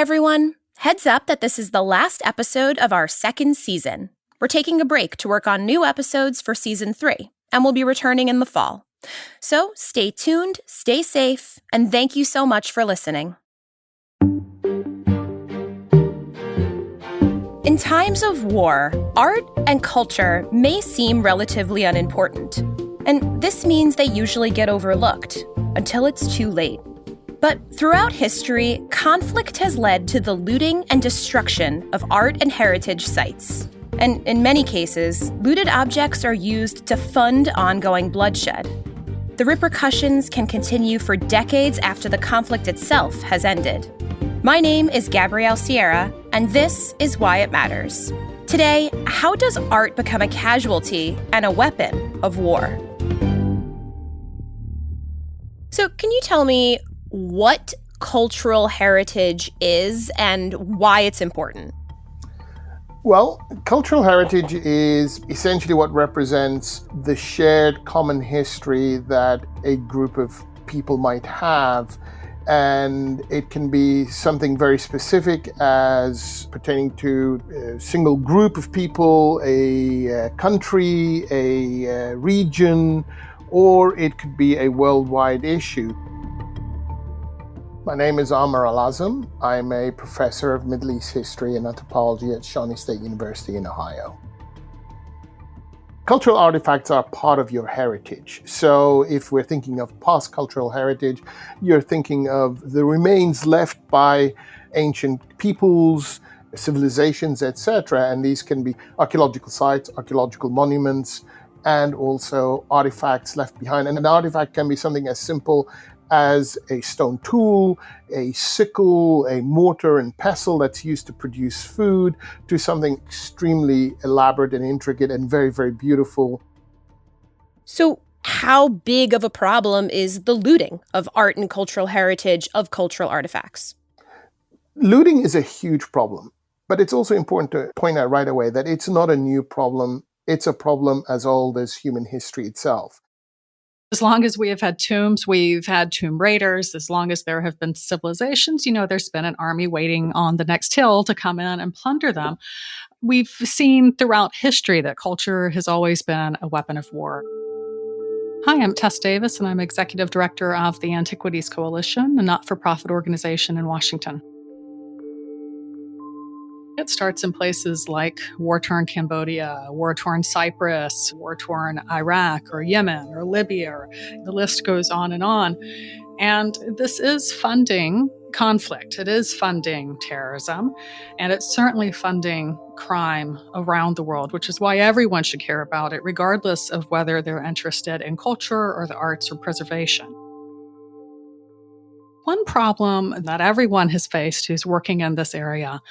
everyone. Heads up that this is the last episode of our second season. We're taking a break to work on new episodes for season 3, and we'll be returning in the fall. So stay tuned, stay safe, and thank you so much for listening. In times of war, art and culture may seem relatively unimportant, and this means they usually get overlooked until it's too late. But throughout history, conflict has led to the looting and destruction of art and heritage sites. And in many cases, looted objects are used to fund ongoing bloodshed. The repercussions can continue for decades after the conflict itself has ended. My name is Gabrielle Sierra, and this is Why It Matters. Today, how does art become a casualty and a weapon of war? So can you tell me what cultural heritage is and why it's important? Well, cultural heritage is essentially what represents the shared common history that a group of people might have. And it can be something very specific as pertaining to a single group of people, a country, a region, or it could be a worldwide issue. My name is Amr Al-Azm. I'm a professor of Middle East history and anthropology at Shawnee State University in Ohio. Cultural artifacts are part of your heritage. So if we're thinking of past cultural heritage, you're thinking of the remains left by ancient peoples, civilizations, etc. And these can be archaeological sites, archaeological monuments, and also artifacts left behind. And an artifact can be something as simple as a stone tool, a sickle, a mortar and pestle that's used to produce food, to something extremely elaborate and intricate and very, very beautiful. So how big of a problem is the looting of art and cultural heritage of cultural artifacts? Looting is a huge problem, but it's also important to point out right away that it's not a new problem. It's a problem as old as human history itself. As long as we have had tombs, we've had tomb raiders. As long as there have been civilizations, there's been an army waiting on the next hill to come in and plunder them. We've seen throughout history that culture has always been a weapon of war. Hi, I'm Tess Davis, and I'm Executive Director of the Antiquities Coalition, a not-for-profit organization in Washington. It starts in places like war-torn Cambodia, war-torn Cyprus, war-torn Iraq or Yemen or Libya, or the list goes on. And this is funding conflict. It is funding terrorism, and it's certainly funding crime around the world, which is why everyone should care about it, regardless of whether they're interested in culture or the arts or preservation. One problem that everyone has faced who's working in this area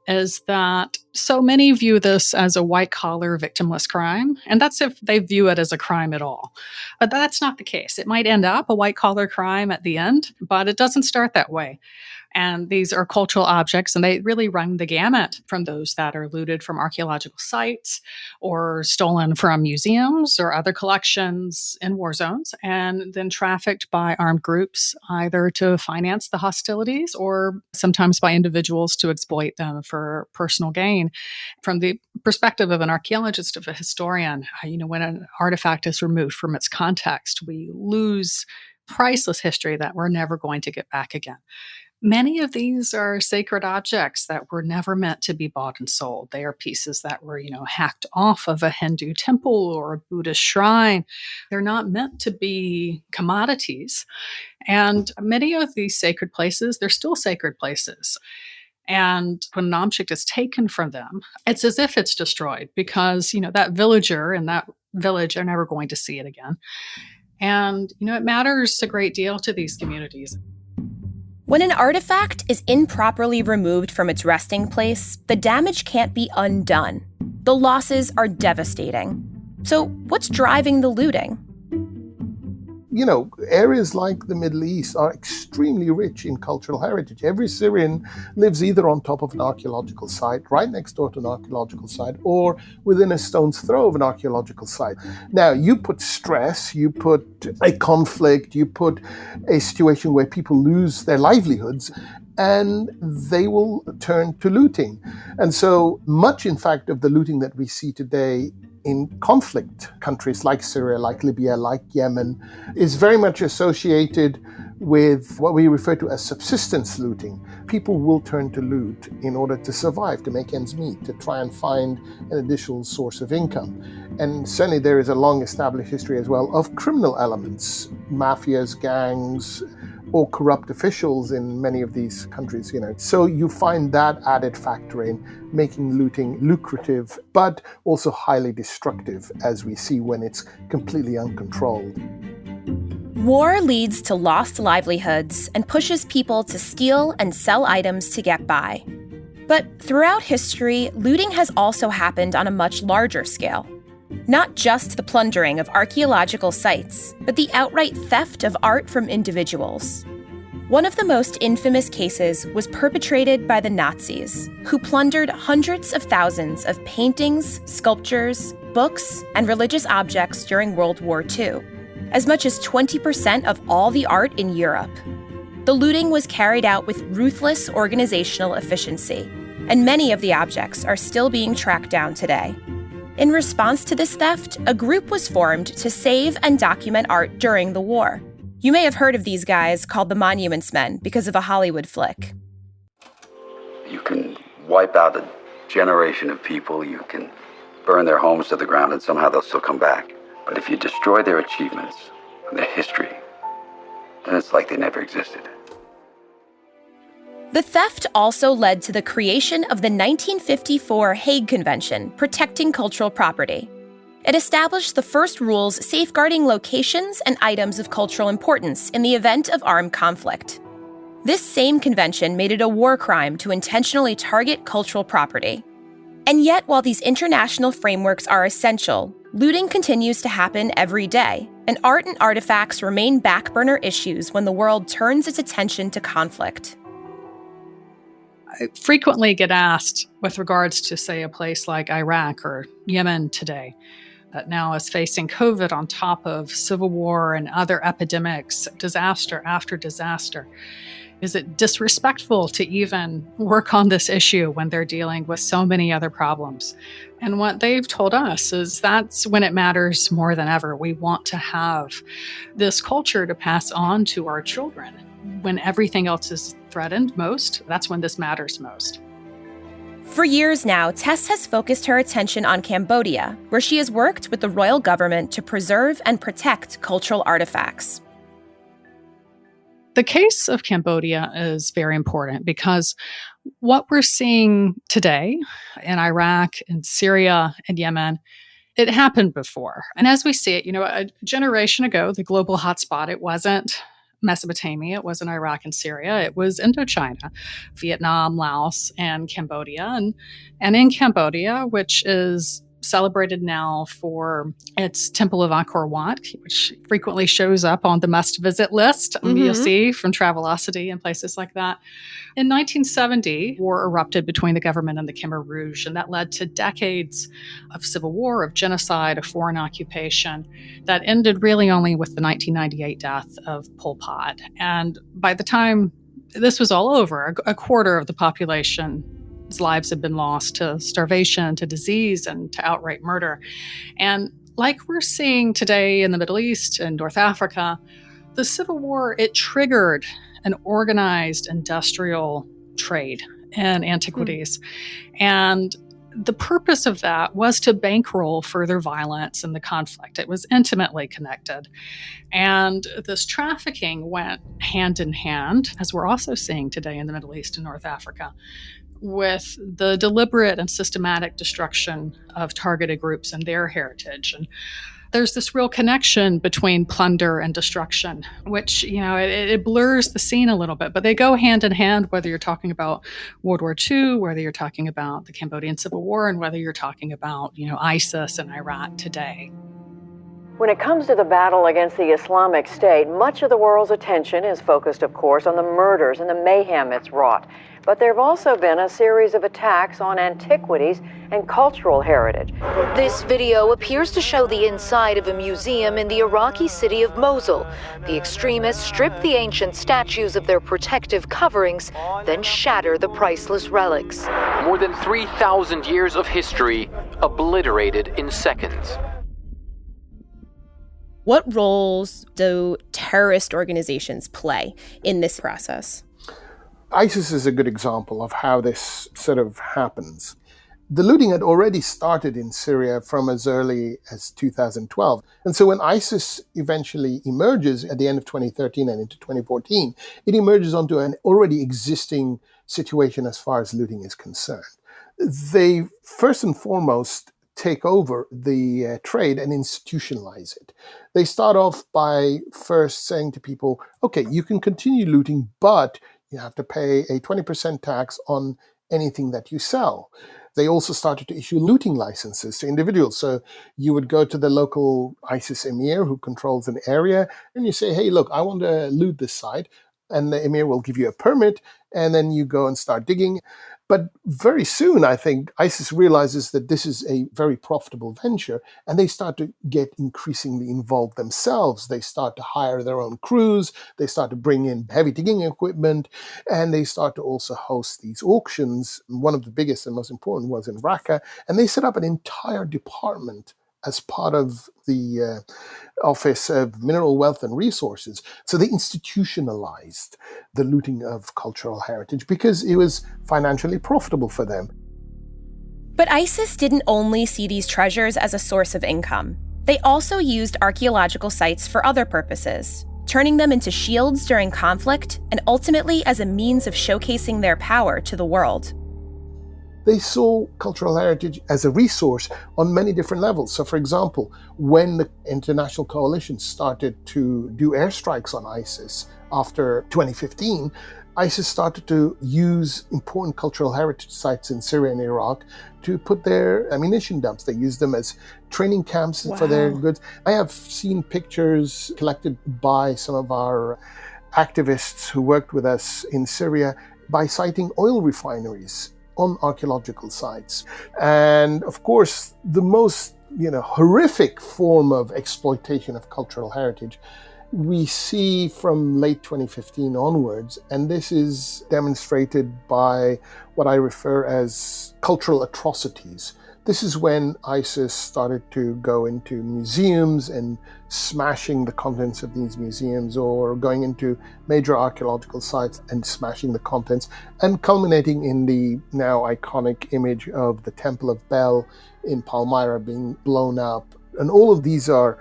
is that so many view this as a white-collar, victimless crime, and that's if they view it as a crime at all. But that's not the case. It might end up a white-collar crime at the end, but it doesn't start that way. And these are cultural objects, and they really run the gamut from those that are looted from archaeological sites or stolen from museums or other collections in war zones, and then trafficked by armed groups, either to finance the hostilities or sometimes by individuals to exploit them for personal gain. From the perspective of an archaeologist, of a historian, when an artifact is removed from its context, we lose priceless history that we're never going to get back again. Many of these are sacred objects that were never meant to be bought and sold. They are pieces that were, hacked off of a Hindu temple or a Buddhist shrine. They're not meant to be commodities. And many of these sacred places, they're still sacred places. And when an object is taken from them, it's as if it's destroyed because, that villager in that village are never going to see it again. And, it matters a great deal to these communities. When an artifact is improperly removed from its resting place, the damage can't be undone. The losses are devastating. So what's driving the looting? Areas like the Middle East are extremely rich in cultural heritage. Every Syrian lives either on top of an archaeological site, right next door to an archaeological site, or within a stone's throw of an archaeological site. Now, you put stress, you put a conflict, you put a situation where people lose their livelihoods, and they will turn to looting. And so much, in fact, of the looting that we see today in conflict countries like Syria, like Libya, like Yemen, is very much associated with what we refer to as subsistence looting. People will turn to loot in order to survive, to make ends meet, to try and find an additional source of income. And certainly there is a long established history as well of criminal elements, mafias, gangs, or corrupt officials in many of these countries, So you find that added factor in making looting lucrative, but also highly destructive, as we see when it's completely uncontrolled. War leads to lost livelihoods and pushes people to steal and sell items to get by. But throughout history, looting has also happened on a much larger scale. Not just the plundering of archaeological sites, but the outright theft of art from individuals. One of the most infamous cases was perpetrated by the Nazis, who plundered hundreds of thousands of paintings, sculptures, books, and religious objects during World War II, as much as 20% of all the art in Europe. The looting was carried out with ruthless organizational efficiency, and many of the objects are still being tracked down today. In response to this theft, a group was formed to save and document art during the war. You may have heard of these guys called the Monuments Men because of a Hollywood flick. You can wipe out a generation of people, you can burn their homes to the ground, and somehow they'll still come back. But if you destroy their achievements and their history, then it's like they never existed. The theft also led to the creation of the 1954 Hague Convention protecting cultural property. It established the first rules safeguarding locations and items of cultural importance in the event of armed conflict. This same convention made it a war crime to intentionally target cultural property. And yet, while these international frameworks are essential, looting continues to happen every day, and art and artifacts remain backburner issues when the world turns its attention to conflict. I frequently get asked with regards to, say, a place like Iraq or Yemen today, that now is facing COVID on top of civil war and other epidemics, disaster after disaster. Is it disrespectful to even work on this issue when they're dealing with so many other problems? And what they've told us is that's when it matters more than ever. We want to have this culture to pass on to our children. When everything else is threatened most, that's when this matters most. For years now, Tess has focused her attention on Cambodia, where she has worked with the royal government to preserve and protect cultural artifacts. The case of Cambodia is very important because what we're seeing today in Iraq, in Syria, and Yemen, it happened before. And as we see it, a generation ago, the global hotspot, it wasn't Mesopotamia, it wasn't Iraq and Syria, it was Indochina, Vietnam, Laos, and Cambodia. And in Cambodia, which is celebrated now for its Temple of Angkor Wat, which frequently shows up on the must-visit list. You'll see from Travelocity and places like that. In 1970, war erupted between the government and the Khmer Rouge, and that led to decades of civil war, of genocide, of foreign occupation that ended really only with the 1998 death of Pol Pot. And by the time this was all over, a quarter of the population's lives had been lost to starvation, to disease, and to outright murder. And like we're seeing today in the Middle East and North Africa, the Civil War, it triggered an organized industrial trade in antiquities. And the purpose of that was to bankroll further violence in the conflict. It was intimately connected. And this trafficking went hand in hand, as we're also seeing today in the Middle East and North Africa, with the deliberate and systematic destruction of targeted groups and their heritage. And there's this real connection between plunder and destruction, which, it blurs the scene a little bit, but they go hand in hand, whether you're talking about World War II, whether you're talking about the Cambodian Civil War, and whether you're talking about, ISIS in Iraq today. When it comes to the battle against the Islamic State, much of the world's attention is focused, of course, on the murders and the mayhem it's wrought. But there have also been a series of attacks on antiquities and cultural heritage. This video appears to show the inside of a museum in the Iraqi city of Mosul. The extremists strip the ancient statues of their protective coverings, then shatter the priceless relics. More than 3,000 years of history obliterated in seconds. What roles do terrorist organizations play in this process? ISIS is a good example of how this sort of happens. The looting had already started in Syria from as early as 2012. And so when ISIS eventually emerges at the end of 2013 and into 2014, it emerges onto an already existing situation as far as looting is concerned. They first and foremost take over the trade and institutionalize it. They start off by first saying to people, okay, you can continue looting, but you have to pay a 20% tax on anything that you sell. They also started to issue looting licenses to individuals. So you would go to the local ISIS emir who controls an area, and you say, hey, look, I want to loot this site. And the emir will give you a permit, and then you go and start digging. But very soon, I think, ISIS realizes that this is a very profitable venture, and they start to get increasingly involved themselves. They start to hire their own crews, they start to bring in heavy digging equipment, and they start to also host these auctions. One of the biggest and most important was in Raqqa, and they set up an entire department as part of the Office of Mineral Wealth and Resources. So they institutionalized the looting of cultural heritage because it was financially profitable for them. But ISIS didn't only see these treasures as a source of income. They also used archaeological sites for other purposes, turning them into shields during conflict and ultimately as a means of showcasing their power to the world. They saw cultural heritage as a resource on many different levels. So, for example, when the international coalition started to do airstrikes on ISIS after 2015, ISIS started to use important cultural heritage sites in Syria and Iraq to put their ammunition dumps. They used them as training camps for their goods. I have seen pictures collected by some of our activists who worked with us in Syria by citing oil refineries on archaeological sites. And of course, the most horrific form of exploitation of cultural heritage we see from late 2015 onwards, and this is demonstrated by what I refer as cultural atrocities. This is when ISIS started to go into museums and smashing the contents of these museums, or going into major archaeological sites and smashing the contents, and culminating in the now iconic image of the Temple of Bel in Palmyra being blown up. And all of these are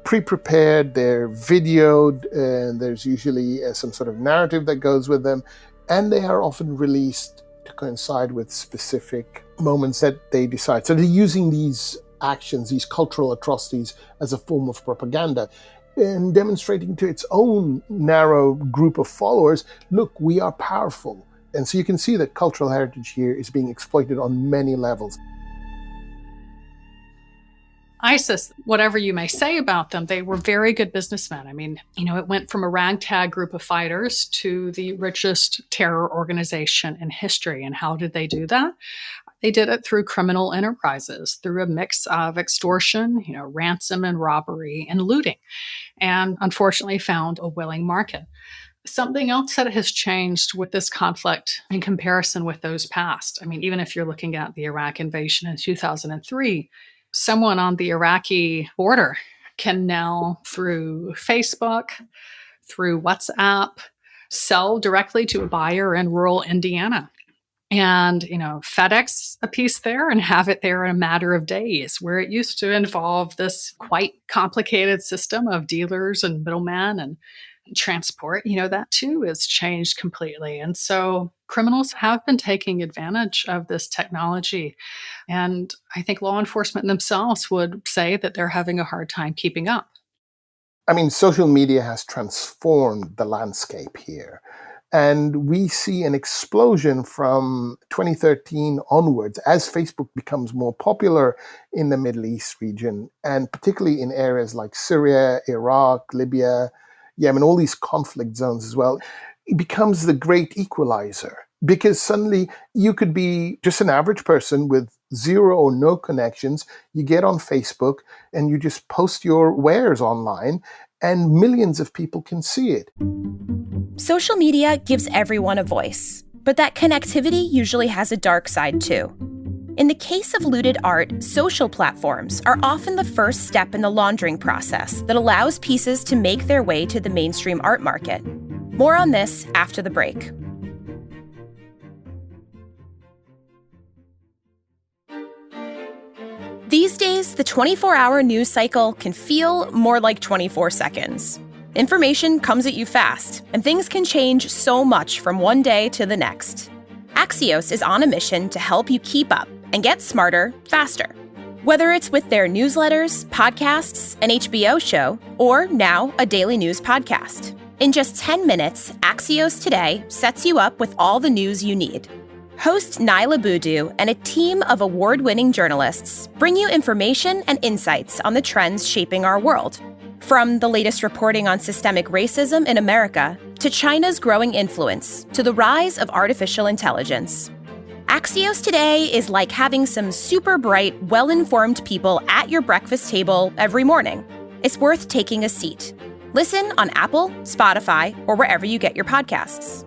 pre-prepared, they're videoed, and there's usually some sort of narrative that goes with them, and they are often released to coincide with specific moments that they decide. So they're using these actions, these cultural atrocities, as a form of propaganda and demonstrating to its own narrow group of followers, look, we are powerful. And so you can see that cultural heritage here is being exploited on many levels. ISIS, whatever you may say about them, they were very good businessmen. I mean, it went from a ragtag group of fighters to the richest terror organization in history. And how did they do that? They did it through criminal enterprises, through a mix of extortion, ransom and robbery and looting, and unfortunately found a willing market. Something else that has changed with this conflict in comparison with those past. I mean, even if you're looking at the Iraq invasion in 2003, someone on the Iraqi border can now, through Facebook, through WhatsApp, sell directly to a buyer in rural Indiana. And, FedEx a piece there and have it there in a matter of days, where it used to involve this quite complicated system of dealers and middlemen and transport. That too has changed completely. And so criminals have been taking advantage of this technology. And I think law enforcement themselves would say that they're having a hard time keeping up. I mean, social media has transformed the landscape here. And we see an explosion from 2013 onwards as Facebook becomes more popular in the Middle East region, and particularly in areas like Syria, Iraq, Libya, Yemen, all these conflict zones as well. It becomes the great equalizer. Because suddenly you could be just an average person with zero or no connections. You get on Facebook and you just post your wares online, and millions of people can see it. Social media gives everyone a voice, but that connectivity usually has a dark side too. In the case of looted art, social platforms are often the first step in the laundering process that allows pieces to make their way to the mainstream art market. More on this after the break. These days, the 24-hour news cycle can feel more like 24 seconds. Information comes at you fast, and things can change so much from one day to the next. Axios is on a mission to help you keep up and get smarter faster. Whether it's with their newsletters, podcasts, an HBO show, or now a daily news podcast. In just 10 minutes, Axios Today sets you up with all the news you need. Host Naila Boodoo and a team of award-winning journalists bring you information and insights on the trends shaping our world. From the latest reporting on systemic racism in America, to China's growing influence, to the rise of artificial intelligence. Axios Today is like having some super bright, well-informed people at your breakfast table every morning. It's worth taking a seat. Listen on Apple, Spotify, or wherever you get your podcasts.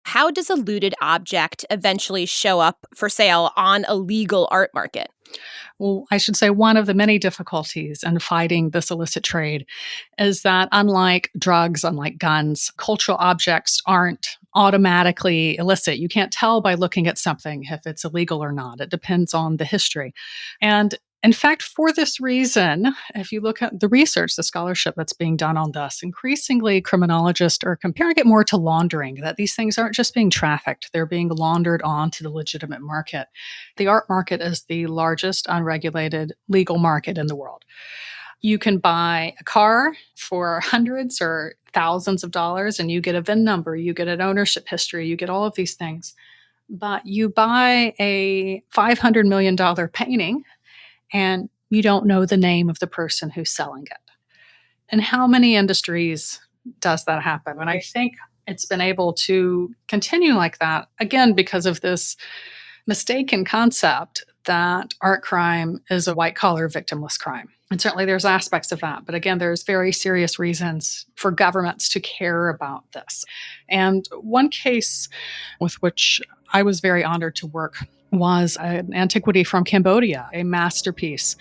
How does a looted object eventually show up for sale on a legal art market? Well, I should say one of the many difficulties in fighting this illicit trade is that unlike drugs, unlike guns, cultural objects aren't automatically illicit. You can't tell by looking at something if it's illegal or not. It depends on the history. And in fact, for this reason, if you look at the research, the scholarship that's being done on this, increasingly criminologists are comparing it more to laundering, that these things aren't just being trafficked, they're being laundered onto the legitimate market. The art market is the largest unregulated legal market in the world. You can buy a car for hundreds or thousands of dollars, and you get a VIN number, you get an ownership history, you get all of these things. But you buy a $500 million painting, and you don't know the name of the person who's selling it. And how many industries does that happen? And I think it's been able to continue like that, again, because of this mistaken concept that art crime is a white-collar, victimless crime. And certainly there's aspects of that. But again, there's very serious reasons for governments to care about this. And one case with which I was very honored to work was an antiquity from Cambodia, a masterpiece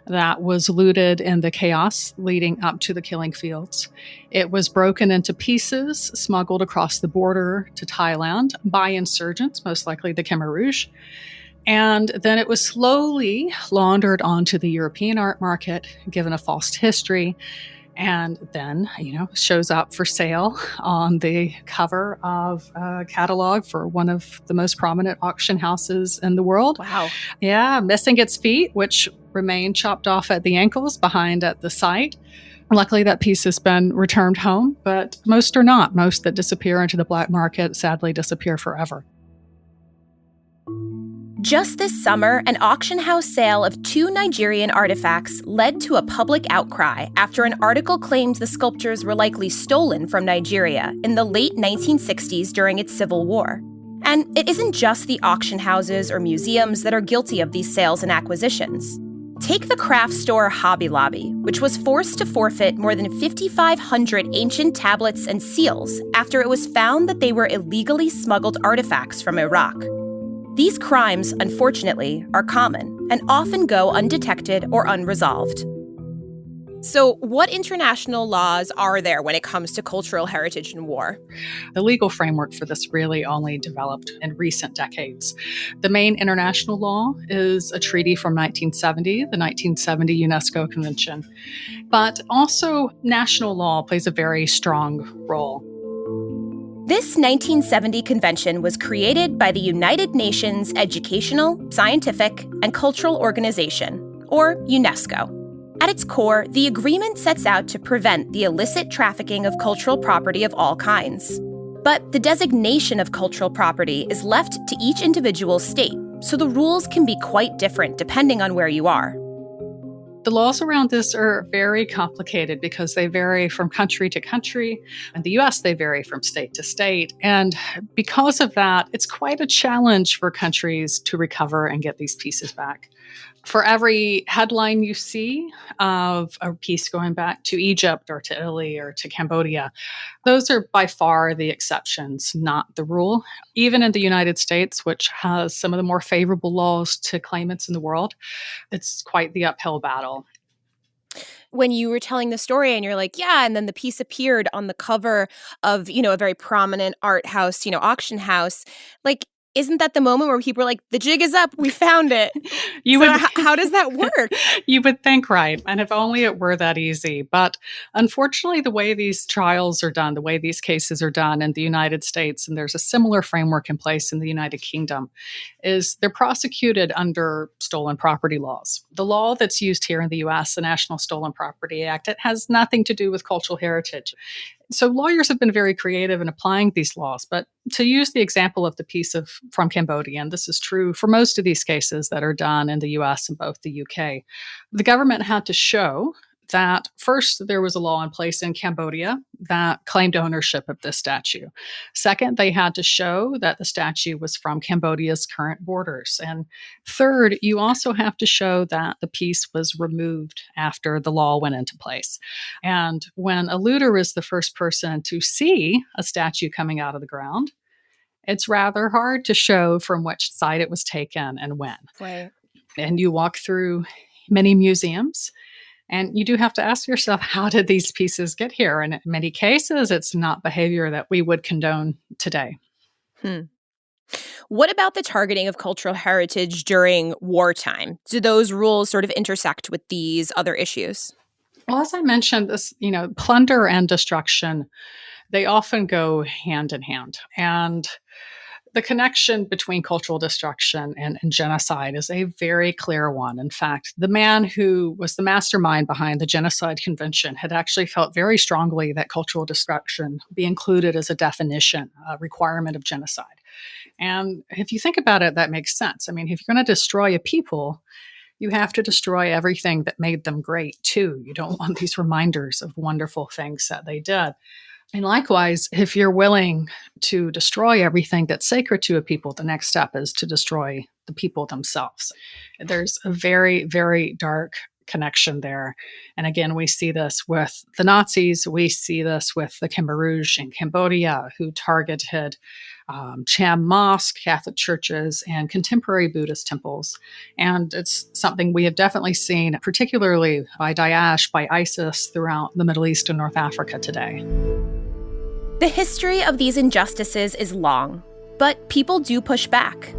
that was looted in the chaos leading up to the killing fields. It was broken into pieces, smuggled across the border to Thailand by insurgents, most likely the Khmer Rouge. And then it was slowly laundered onto the European art market, given a false history, and then, shows up for sale on the cover of a catalog for one of the most prominent auction houses in the world. Wow. Yeah, missing its feet, which remain chopped off at the ankles behind at the site. Luckily, that piece has been returned home, but most are not. Most that disappear into the black market sadly disappear forever. Just this summer, an auction house sale of 2 Nigerian artifacts led to a public outcry after an article claimed the sculptures were likely stolen from Nigeria in the late 1960s during its civil war. And it isn't just the auction houses or museums that are guilty of these sales and acquisitions. Take the craft store Hobby Lobby, which was forced to forfeit more than 5,500 ancient tablets and seals after it was found that they were illegally smuggled artifacts from Iraq. These crimes, unfortunately, are common and often go undetected or unresolved. So what international laws are there when it comes to cultural heritage and war? The legal framework for this really only developed in recent decades. The main international law is a treaty from 1970, the 1970 UNESCO Convention. But also national law plays a very strong role. This 1970 convention was created by the United Nations Educational, Scientific, and Cultural Organization, or UNESCO. At its core, the agreement sets out to prevent the illicit trafficking of cultural property of all kinds. But the designation of cultural property is left to each individual state, so the rules can be quite different depending on where you are. The laws around this are very complicated because they vary from country to country. In the US, they vary from state to state. And because of that, it's quite a challenge for countries to recover and get these pieces back. For every headline you see of a piece going back to Egypt or to Italy or to Cambodia, those are by far the exceptions, not the rule. Even in the United States, which has some of the more favorable laws to claimants in the world, it's quite the uphill battle. When you were telling the story and you're like, yeah, and then the piece appeared on the cover of, a very prominent art house, auction house, like, isn't that the moment where people are like, the jig is up, we found it? How does that work? You would think, right? And if only it were that easy. But unfortunately, the way these trials are done, the way these cases are done in the United States, and there's a similar framework in place in the United Kingdom, is they're prosecuted under stolen property laws. The law that's used here in the US, the National Stolen Property Act, it has nothing to do with cultural heritage. So lawyers have been very creative in applying these laws. But to use the example of the piece from Cambodia, and this is true for most of these cases that are done in the US and both the UK, the government had to show that first, there was a law in place in Cambodia that claimed ownership of this statue. Second, they had to show that the statue was from Cambodia's current borders. And third, you also have to show that the piece was removed after the law went into place. And when a looter is the first person to see a statue coming out of the ground, it's rather hard to show from which side it was taken and when. Right. And you walk through many museums, and you do have to ask yourself, how did these pieces get here? And in many cases, it's not behavior that we would condone today. What about the targeting of cultural heritage during wartime? Do those rules sort of intersect with these other issues? Well, as I mentioned, this, plunder and destruction, they often go hand in hand. And the connection between cultural destruction and genocide is a very clear one. In fact, the man who was the mastermind behind the Genocide Convention had actually felt very strongly that cultural destruction be included as a definition, a requirement of genocide. And if you think about it, that makes sense. I mean, if you're going to destroy a people, you have to destroy everything that made them great, too. You don't want these reminders of wonderful things that they did. And likewise, if you're willing to destroy everything that's sacred to a people, the next step is to destroy the people themselves. There's a very, very dark connection there. And again, we see this with the Nazis. We see this with the Khmer Rouge in Cambodia, who targeted Cham Mosque, Catholic churches, and contemporary Buddhist temples. And it's something we have definitely seen, particularly by Daesh, by ISIS, throughout the Middle East and North Africa today. The history of these injustices is long, but people do push back.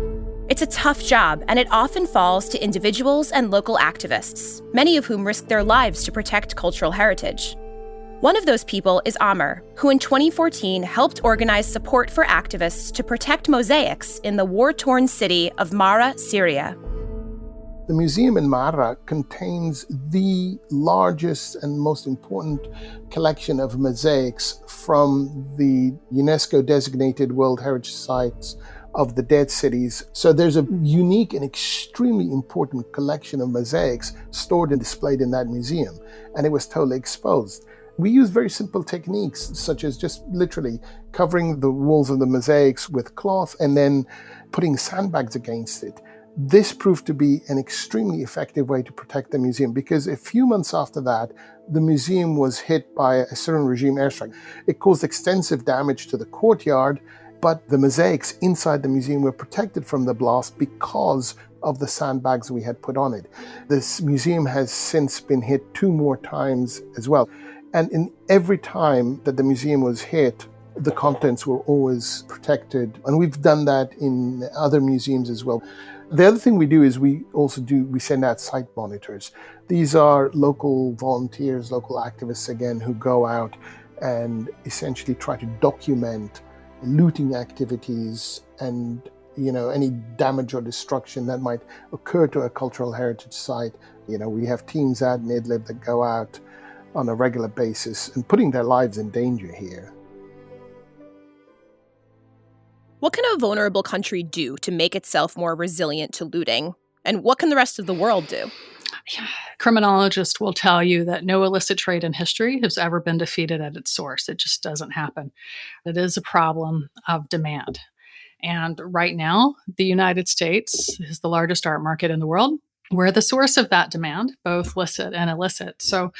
It's a tough job, and it often falls to individuals and local activists, many of whom risk their lives to protect cultural heritage. One of those people is Amr, who in 2014 helped organize support for activists to protect mosaics in the war-torn city of Mara, Syria. The museum in Mara contains the largest and most important collection of mosaics from the UNESCO-designated World Heritage Sites of the Dead Cities. So there's a unique and extremely important collection of mosaics stored and displayed in that museum, and it was totally exposed. We use very simple techniques, such as just literally covering the walls of the mosaics with cloth and then putting sandbags against it. This proved to be an extremely effective way to protect the museum, because a few months after that, the museum was hit by a Syrian regime airstrike. It caused extensive damage to the courtyard, but the mosaics inside the museum were protected from the blast because of the sandbags we had put on it. This museum has since been hit 2 more times as well. And in every time that the museum was hit, the contents were always protected. And we've done that in other museums as well. The other thing we do is we send out site monitors. These are local volunteers, local activists, again, who go out and essentially try to document looting activities and any damage or destruction that might occur to a cultural heritage site. We have teams out in Idlib that go out on a regular basis and putting their lives in danger here. What can a vulnerable country do to make itself more resilient to looting? And what can the rest of the world do? Yeah. Criminologists will tell you that no illicit trade in history has ever been defeated at its source. It just doesn't happen. It is a problem of demand. And right now, the United States is the largest art market in the world. We're the source of that demand, both licit and illicit. So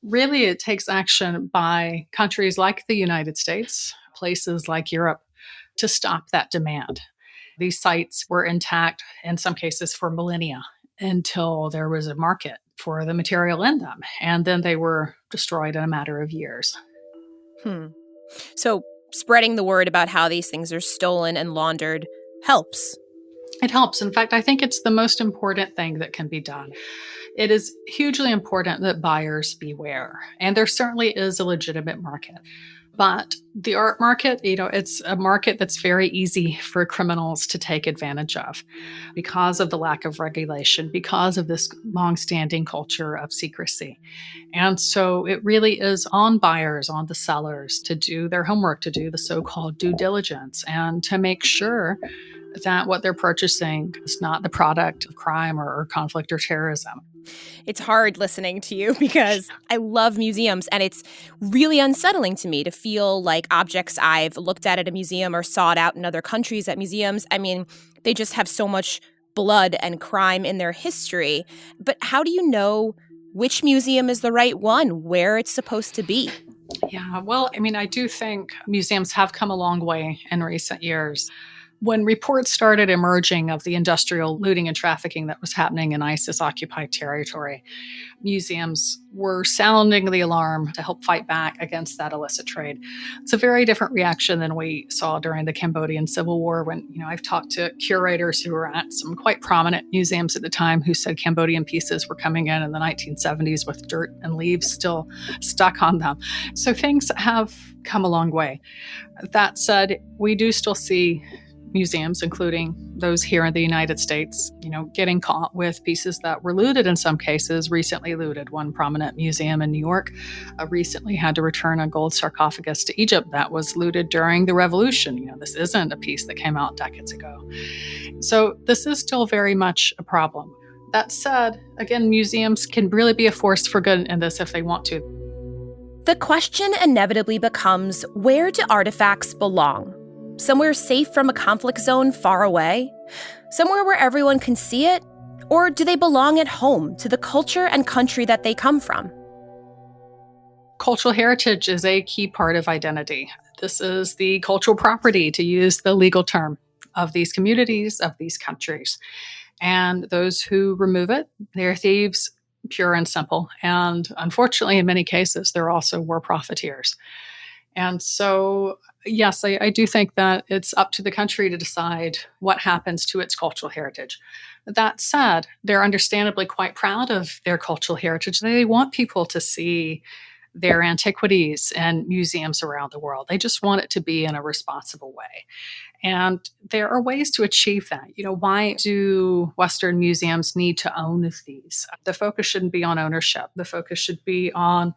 really, it takes action by countries like the United States, places like Europe, to stop that demand. These sites were intact, in some cases, for millennia until there was a market for the material in them. And then they were destroyed in a matter of years. So spreading the word about how these things are stolen and laundered helps. It helps. In fact, I think it's the most important thing that can be done. It is hugely important that buyers beware. And there certainly is a legitimate market. But the art market, it's a market that's very easy for criminals to take advantage of because of the lack of regulation, because of this longstanding culture of secrecy. And so it really is on buyers, on the sellers to do their homework, to do the so-called due diligence, and to make sure that what they're purchasing is not the product of crime or conflict or terrorism. It's hard listening to you because I love museums, and it's really unsettling to me to feel like objects I've looked at a museum or sought out in other countries at museums, I mean, they just have so much blood and crime in their history. But how do you know which museum is the right one, where it's supposed to be? Yeah, well, I do think museums have come a long way in recent years. When reports started emerging of the industrial looting and trafficking that was happening in ISIS-occupied territory, museums were sounding the alarm to help fight back against that illicit trade. It's a very different reaction than we saw during the Cambodian Civil War when, I've talked to curators who were at some quite prominent museums at the time who said Cambodian pieces were coming in the 1970s with dirt and leaves still stuck on them. So things have come a long way. That said, we do still see museums, including those here in the United States, getting caught with pieces that were looted in some cases, recently looted. One prominent museum in New York recently had to return a gold sarcophagus to Egypt that was looted during the revolution. This isn't a piece that came out decades ago. So this is still very much a problem. That said, again, museums can really be a force for good in this if they want to. The question inevitably becomes, where do artifacts belong? Somewhere safe from a conflict zone far away? Somewhere where everyone can see it? Or do they belong at home to the culture and country that they come from? Cultural heritage is a key part of identity. This is the cultural property, to use the legal term, of these communities, of these countries. And those who remove it, they're thieves, pure and simple. And unfortunately, in many cases, they're also war profiteers. And so, yes, I do think that it's up to the country to decide what happens to its cultural heritage. That said, they're understandably quite proud of their cultural heritage. They want people to see their antiquities in museums around the world. They just want it to be in a responsible way. And there are ways to achieve that. Why do Western museums need to own these? The focus shouldn't be on ownership. The focus should be on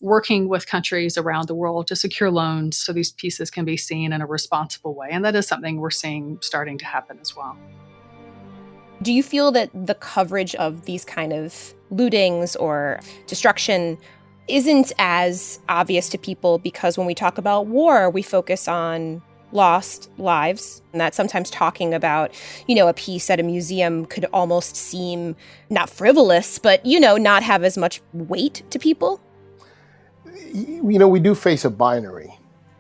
working with countries around the world to secure loans so these pieces can be seen in a responsible way. And that is something we're seeing starting to happen as well. Do you feel that the coverage of these kind of lootings or destruction isn't as obvious to people because when we talk about war, we focus on lost lives, and that sometimes talking about, a piece at a museum could almost seem not frivolous, but, not have as much weight to people? We do face a binary,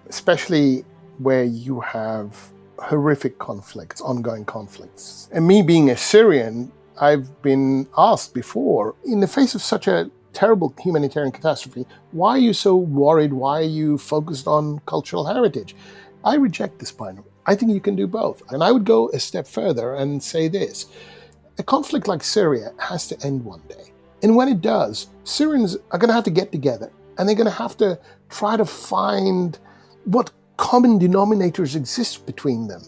especially where you have horrific conflicts, ongoing conflicts. And me being a Syrian, I've been asked before, in the face of such a terrible humanitarian catastrophe, why are you so worried? Why are you focused on cultural heritage? I reject this binary. I think you can do both. And I would go a step further and say this. A conflict like Syria has to end one day. And when it does, Syrians are going to have to get together. And they're going to have to try to find what common denominators exist between them.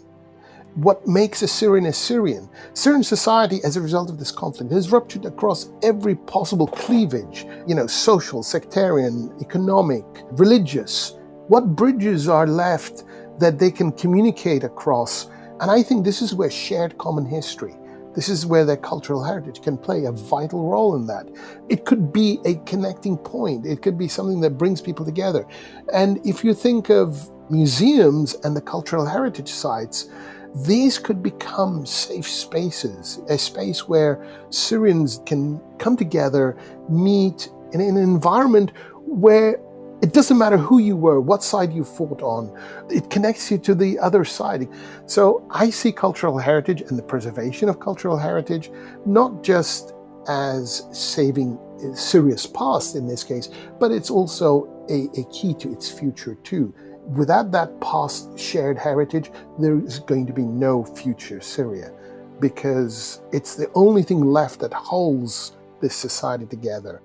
What makes a Syrian? Syrian society, as a result of this conflict, has ruptured across every possible cleavage, social, sectarian, economic, religious. What bridges are left that they can communicate across? And I think this is where shared common history, This is where their cultural heritage can play a vital role in that. It could be a connecting point. It could be something that brings people together. And if you think of museums and the cultural heritage sites, these could become safe spaces, a space where Syrians can come together, meet in an environment where it doesn't matter who you were, what side you fought on. It connects you to the other side. So I see cultural heritage and the preservation of cultural heritage not just as saving Syria's past in this case, but it's also a key to its future too. Without that past shared heritage, there is going to be no future Syria, because it's the only thing left that holds this society together.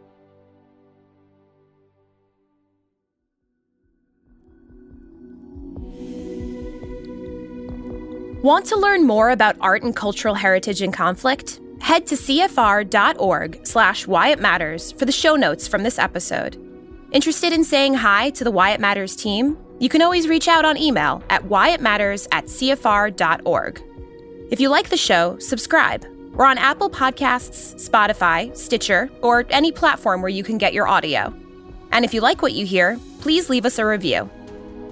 Want to learn more about art and cultural heritage in conflict? Head to cfr.org/Why It Matters for the show notes from this episode. Interested in saying hi to the Why It Matters team? You can always reach out on email at whyitmatters@cfr.org. If you like the show, subscribe. We're on Apple Podcasts, Spotify, Stitcher, or any platform where you can get your audio. And if you like what you hear, please leave us a review.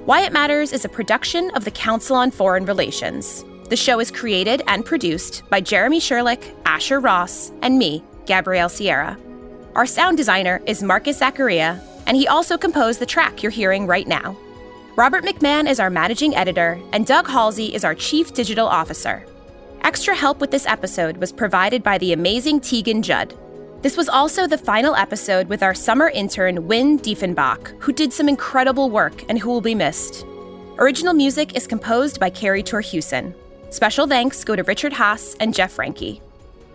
Why It Matters is a production of the Council on Foreign Relations. The show is created and produced by Jeremy Sherlick, Asher Ross, and me, Gabrielle Sierra. Our sound designer is Marcus Zachariah, and he also composed the track you're hearing right now. Robert McMahon is our managing editor, and Doug Halsey is our chief digital officer. Extra help with this episode was provided by the amazing Tegan Judd. This was also the final episode with our summer intern, Wynn Diefenbach, who did some incredible work and who will be missed. Original music is composed by Carrie Torhuson. Special thanks go to Richard Haas and Jeff Franke.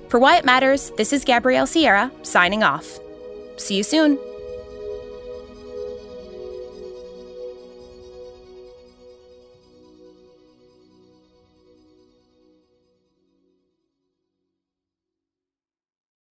For Why It Matters, this is Gabrielle Sierra, signing off. See you soon.